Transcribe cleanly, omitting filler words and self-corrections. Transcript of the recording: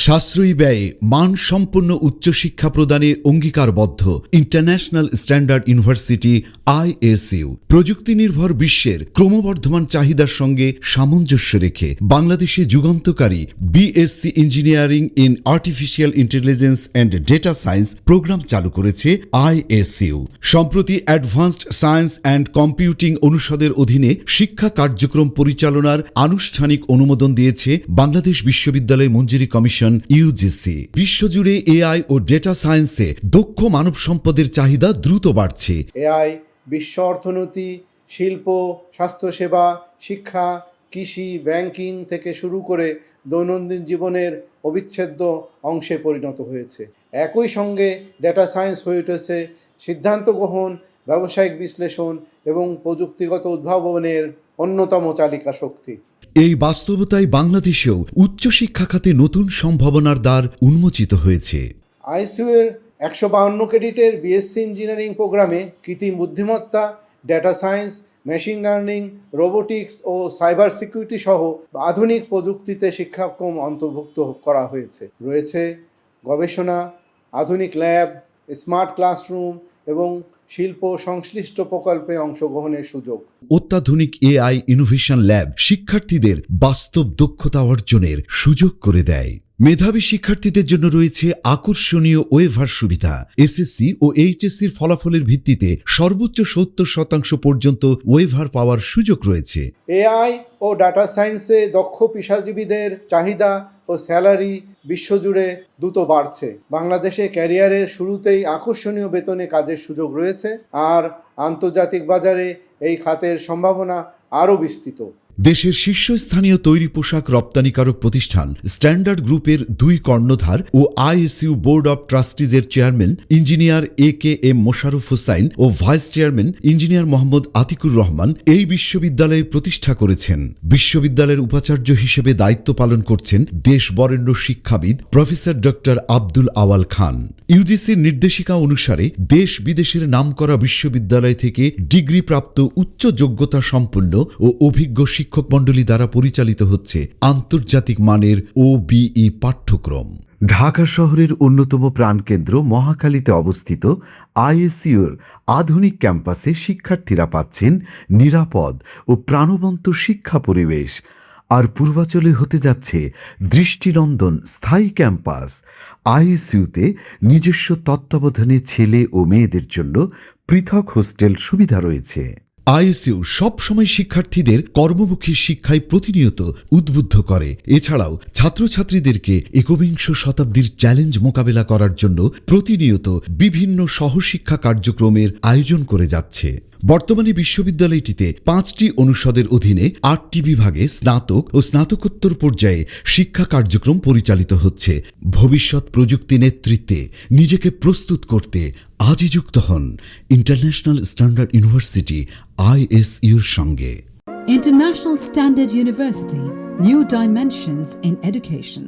সাশ্রয়ী ব্যয়ে মানসম্পন্ন উচ্চশিক্ষা প্রদানে অঙ্গীকারবদ্ধ ইন্টারন্যাশনাল স্ট্যান্ডার্ড ইউনিভার্সিটি ISU প্রযুক্তি নির্ভর বিশ্বের ক্রমবর্ধমান চাহিদার সঙ্গে সামঞ্জস্য রেখে বাংলাদেশে যুগান্তকারী BSc engineering in artificial intelligence and data science program চালু করেছে ISU। সম্প্রতি অ্যাডভান্সড সায়েন্স অ্যান্ড কম্পিউটিং অনুষদের অধীনে শিক্ষা কার্যক্রম পরিচালনার আনুষ্ঠানিক অনুমোদন দিয়েছে বাংলাদেশ বিশ্ববিদ্যালয় মঞ্জুরি কমিশন UGC। বিশ্বজুড়ে AI ও ডেটা সায়েন্সে দক্ষ মানব সম্পদের চাহিদা দ্রুত বাড়ছে। AI বিশ্ব অর্থনীতি, শিল্প, স্বাস্থ্যসেবা, শিক্ষা, কৃষি, ব্যাংকিং থেকে শুরু করে দৈনন্দিন জীবনের অবিচ্ছেদ্য অংশে পরিণত হয়েছে। একই সঙ্গে ডেটা সায়েন্স হয়ে উঠেছে সিদ্ধান্ত গ্রহণ, ব্যবসায়িক বিশ্লেষণ এবং প্রযুক্তিগত উদ্ভাবনের অন্যতম চালিকা শক্তি। এই বাস্তবতায় বাংলাদেশেও উচ্চশিক্ষা খাতে নতুন সম্ভাবনার দ্বার উন্মোচিত হয়েছে। ISU এর 152 ক্রেডিটের BSc ইঞ্জিনিয়ারিং প্রোগ্রামে কৃত্রিম বুদ্ধিমত্তা, data science, machine learning, robotics ও সাইবার সিকিউরিটি সহ আধুনিক প্রযুক্তিতে শিক্ষাক্রম অন্তর্ভুক্ত করা হয়েছে। রয়েছে গবেষণা, আধুনিক ল্যাব, স্মার্ট ক্লাসরুম এবং শিল্প সংশ্লিষ্ট প্রকল্পে অংশগ্রহণের সুযোগ। অত্যাধুনিক AI ইনোভেশন ল্যাব শিক্ষার্থীদের বাস্তব দক্ষতা অর্জনের সুযোগ করে দেয়। মেধাবী শিক্ষার্থীদের জন্য রয়েছে আকর্ষণীয় ওয়েভার সুবিধা। SSC ও HSCর ফলাফলের ভিত্তিতে সর্বোচ্চ 70% পর্যন্ত ওয়েভার পাওয়ার সুযোগ রয়েছে। AI ও ডাটা সায়েন্সে দক্ষ পেশাজীবীদের চাহিদা ও স্যালারি বিশ্বজুড়ে দ্রুত বাড়ছে। বাংলাদেশে ক্যারিয়ারের শুরুতেই আকর্ষণীয় বেতনে কাজের সুযোগ রয়েছে, আর আন্তর্জাতিক বাজারে এই খাতের সম্ভাবনা আরও বিস্তৃত। দেশের শীর্ষস্থানীয় তৈরি পোশাক রপ্তানিকারক প্রতিষ্ঠান স্ট্যান্ডার্ড গ্রুপের 2 কর্ণধার ও ISU বোর্ড অব ট্রাস্টিজের chairman engineer AK.M. Mosharraf Hossain ও vice chairman engineer Mohammad Atiqur Rahman এই বিশ্ববিদ্যালয় প্রতিষ্ঠা করেছেন। বিশ্ববিদ্যালয়ের উপাচার্য হিসেবে দায়িত্ব পালন করছেন দেশ বরেণ্য শিক্ষাবিদ প্রফেসর ডক্টর আব্দুল আওয়াল খান। UGCর নির্দেশিকা অনুসারে দেশ বিদেশের নামকরা বিশ্ববিদ্যালয় থেকে ডিগ্রিপ্রাপ্ত উচ্চ যোগ্যতা সম্পন্ন ও অভিজ্ঞ শিক্ষক মণ্ডলী দ্বারা পরিচালিত হচ্ছে আন্তর্জাতিক মানের OBE পাঠ্যক্রম। ঢাকা শহরের অন্যতম প্রাণকেন্দ্র মহাখালীতে অবস্থিত ISUর আধুনিক ক্যাম্পাসে শিক্ষার্থীরা পাচ্ছেন নিরাপদ ও প্রাণবন্ত শিক্ষা পরিবেশ। আর পূর্বাচলে হতে যাচ্ছে দৃষ্টিনন্দন স্থায়ী ক্যাম্পাস। ISUতে নিজস্ব তত্ত্বাবধানে ছেলে ও মেয়েদের জন্য পৃথক হোস্টেল সুবিধা রয়েছে। ISU সবসময় শিক্ষার্থীদের কর্মমুখী শিক্ষায় প্রতিনিয়ত উদ্বুদ্ধ করে। এছাড়াও ছাত্রছাত্রীদেরকে একবিংশ শতাব্দীর চ্যালেঞ্জ মোকাবেলা করার জন্য প্রতিনিয়ত বিভিন্ন সহশিক্ষা কার্যক্রমের আয়োজন করে যাচ্ছে। বর্তমানে বিশ্ববিদ্যালয়টিতে 5টি অনুষদের অধীনে 8টি বিভাগে স্নাতক ও স্নাতকোত্তর পর্যায়ে শিক্ষা কার্যক্রম পরিচালিত হচ্ছে। ভবিষ্যৎ প্রযুক্তি নেতৃত্বে নিজেকে প্রস্তুত করতে আজই যুক্ত হন ইন্টারন্যাশনাল স্ট্যান্ডার্ড ইউনিভার্সিটি ISUর সঙ্গে। International Standard University, new dimensions in education.